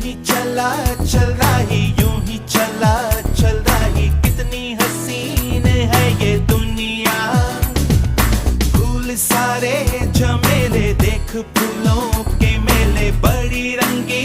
ही चला चल रही, यूं ही चला चल रही, कितनी हसीन है ये दुनिया। फूल सारे झमेले, देख फूलों के मेले, बड़ी रंगीन